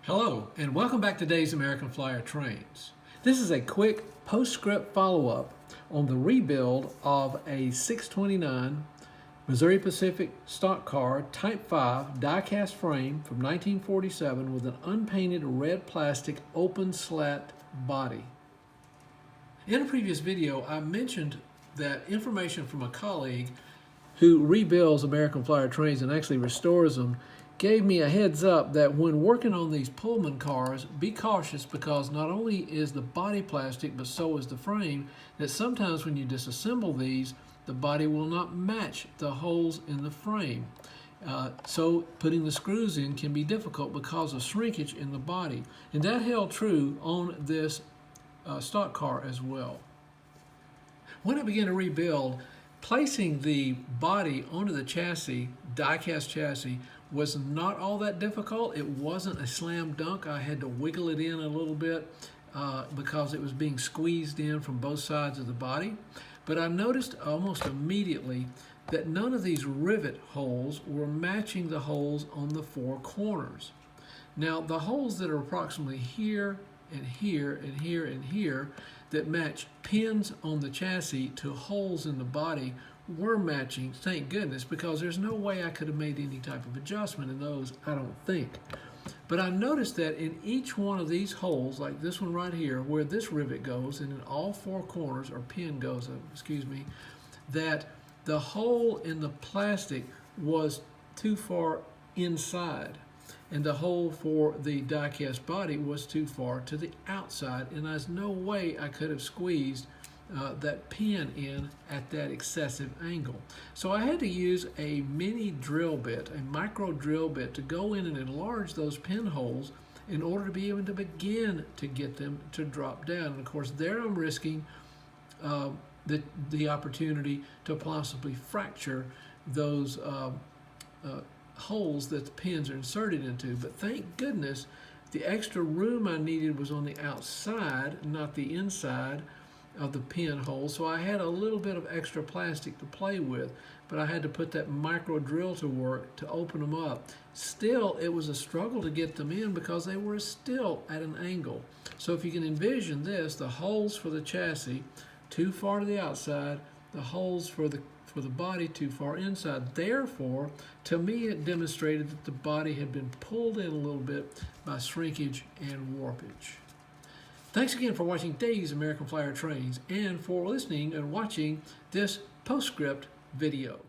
Hello, and welcome back to Dave's American Flyer Trains. This is a quick postscript follow-up on the rebuild of a 629 Missouri Pacific stock car Type 5 die-cast frame from 1947 with an unpainted red plastic open slat body. In a previous video, I mentioned that information from a colleague who rebuilds American Flyer trains and actually restores them gave me a heads up that when working on these Pullman cars, be cautious, because not only is the body plastic, but so is the frame, that sometimes when you disassemble these, the body will not match the holes in the frame. So putting the screws in can be difficult because of shrinkage in the body. And that held true on this stock car as well. When I began to rebuild, placing the body onto the chassis, die-cast chassis, was not all that difficult. It wasn't a slam dunk. I had to wiggle it in a little bit because it was being squeezed in from both sides of the body. But I noticed almost immediately that none of these rivet holes were matching the holes on the four corners. Now, the holes that are approximately here and here and here and here that match pins on the chassis to holes in the body were matching, thank goodness, because there's no way I could have made any type of adjustment in those, I don't think. But I noticed that in each one of these holes, like this one right here, where this rivet goes, and in all four corners, or pin goes, that the hole in the plastic was too far inside, and the hole for the die-cast body was too far to the outside, and there's no way I could have squeezed that pin in at that excessive angle. So I had to use a mini drill bit, a micro drill bit, to go in and enlarge those pinholes in order to be able to begin to get them to drop down. And of course, there I'm risking the opportunity to possibly fracture those holes that the pins are inserted into. But thank goodness the extra room I needed was on the outside, not the inside of the pinhole, so I had a little bit of extra plastic to play with, but I had to put that micro drill to work to open them up. Still, it was a struggle to get them in because they were still at an angle. So if you can envision this, the holes for the chassis too far to the outside, the holes for the body too far inside. Therefore, to me, it demonstrated that the body had been pulled in a little bit by shrinkage and warpage. Thanks again for watching Dave's American Flyer Trains and for listening and watching this postscript video.